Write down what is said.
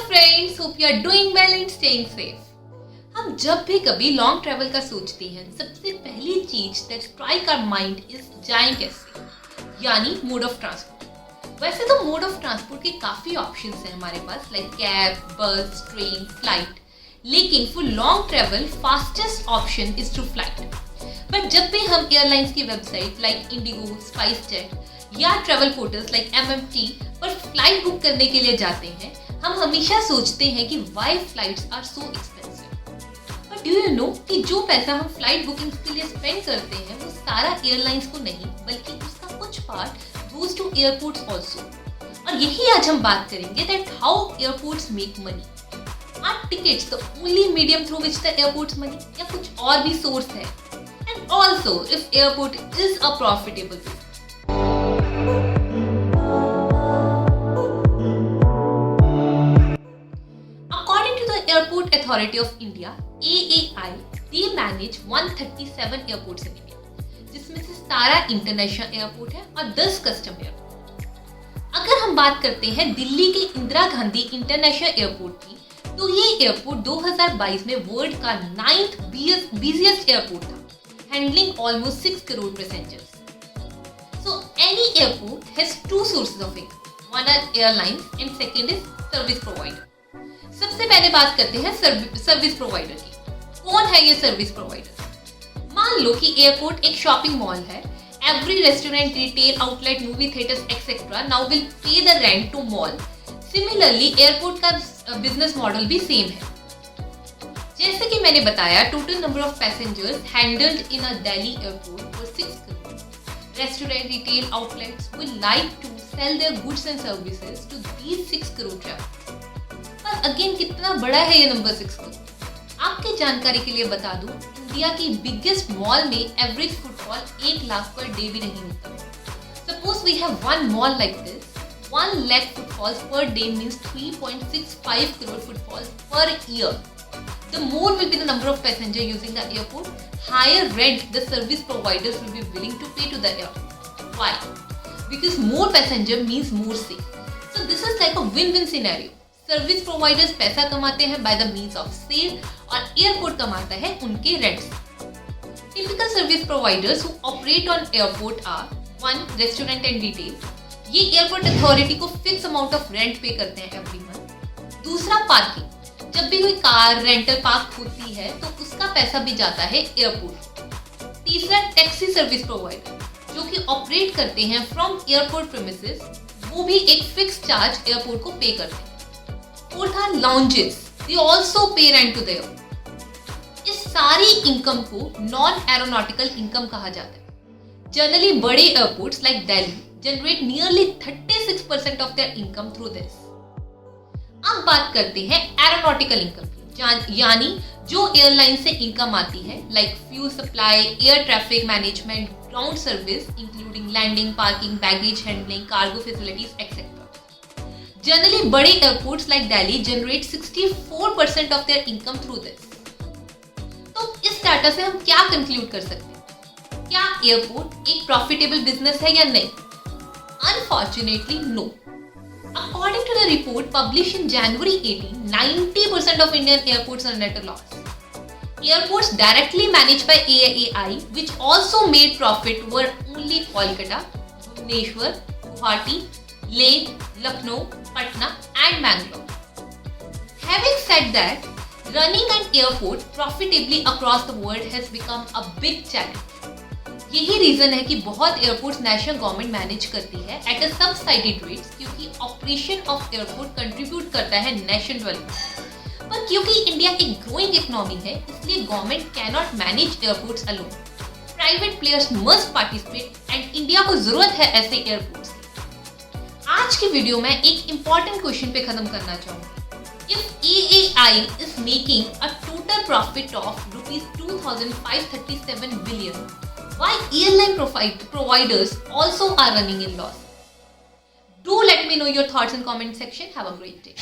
Friends, hope you are doing well and staying safe. हम जब भी कभी लॉन्ग ट्रैवल का सोचते हैं, सबसे पहली चीज that strike our mind is जाएं कैसे, यानी मोड ऑफ ट्रांसपोर्ट। वैसे तो मोड ऑफ ट्रांसपोर्ट के काफी ऑप्शंस हैं हमारे पास, लाइक कैब, बस, ट्रेन, फ्लाइट। लेकिन for long travel fastest option is through flight. But जब भी हम एयरलाइंस की वेबसाइट लाइक इंडिगो, स्पाइसजेट या ट्रैवल पोर्टल्स लाइक MMT पर फ्लाइट बुक करने के लिए जाते हैं, हम हमेशा सोचते हैं कि why flights are so expensive. But do you know कि जो पैसा हम फ्लाइट बुकिंग्स के लिए स्पेंड करते हैं वो सारा एयरलाइंस को नहीं, बल्कि उसका कुछ part goes to airports also. और यही आज हम बात करेंगे that how airports make money. Are tickets the only medium through which the airports money, या कुछ और भी सोर्स है? And also if airport is a profitable business. Airport Authority of India (AAI) they manage 137 airports in India, जिसमें से 17 international airport है और 10 custom airport. अगर हम बात करते हैं दिल्ली के इंदिरा गांधी इंटरनेशनल एयरपोर्ट की, तो ये एयरपोर्ट 2022 में वर्ल्ड का 9th बिजिएस्ट एयरपोर्ट था, handling almost 6 crore passengers. So any airport has two sources of income. One are airlines and second is service provider. सबसे पहले बात करते हैं सर्विस प्रोवाइडर की। कौन है ये सर्विस प्रोवाइडर? मान लो कि एयरपोर्ट एक शॉपिंग मॉल है। Every restaurant, retail outlet, movie theatres etcetera now will pay the rent to mall. Similarly airport का बिजनेस मॉडल भी सेम है। जैसे कि मैंने बताया, total number of passengers handled in a Delhi airport were 6 crore. Restaurant, retail outlets will like to sell their goods and services to these 6 crore travellers. Again कितना बड़ा है ये नंबर 6 करोड़? आपकी जानकारी के लिए बता दूं, इंडिया की बिगेस्ट मॉल में average footfall 1 lakh per day भी नहीं होता। Suppose we have one mall like this, 1 lakh footfalls per day means 3.65 crore footfalls per year. The more will be the number of passengers using the airport, higher rent the service providers will be willing to pay to the airport. Why? Because more passenger means more sale. So this is like a win-win scenario. Service providers पैसा कमाते हैं by the means of sale और airport कमाता है उनके rent से। Typical service providers who operate on airport are 1 restaurant and retail. ये airport authority को fix amount of rent pay करते हैं एवरी मंथ। दूसरा पार्किंग, जब भी कोई कार रेंटल पार्क होती है तो उसका पैसा भी जाता है एयरपोर्ट। तीसरा टैक्सी सर्विस प्रोवाइडर जो कि ऑपरेट करते हैं फ्रॉम एयरपोर्ट प्रीमिसेस, वो भी एक फिक्स चार्ज एयरपोर्ट को पे करते हैं। Fourth are lounges. They also pay rent to the airport. इस सारी इनकम को नॉन एरोनॉटिकल इनकम कहा जाता है। जनरली बड़े airports like Delhi generate nearly 36% of their income through this. अब बात करते हैं एरोनॉटिकल इनकम की, यानी जो एयरलाइन से इनकम आती है, like fuel supply, air traffic management, ground service including landing, parking, baggage handling, cargo facilities etcetera. Generally, बड़े airports like Delhi generate 64% of their income through this. तो इस डाटा से हम क्या कंक्लूड कर सकते हैं? क्या एयरपोर्ट एक प्रॉफिटेबल बिजनेस है या नहीं? Unfortunately no. According to the report publish in January 18, 90% of Indian airports are net loss. Airports directly managed by AAI, which also made profit, were only Kolkata, Bhubaneswar, Guwahati, Leh, Lucknow, Patna and Bangalore. Having said that, running an airport profitably across the world has become a big challenge. यही reason है कि बहुत airports national government manage करती है at a subsidised rates, क्योंकि operation of airport contribute करता है national wealth. पर क्योंकि इंडिया एक ग्रोइंग इकोनॉमी है, इसलिए government can not manage airports alone. Private players must participate and India को जरूरत है ऐसे एयरपोर्ट्स की। आज की वीडियो में एक इंपॉर्टेंट क्वेश्चन पे खत्म करना चाहूंगी। If AAI is making a total profit of rupees 2,537 billion, why airline providers also are running in loss? Do let me know your thoughts in comment section. Have a great day.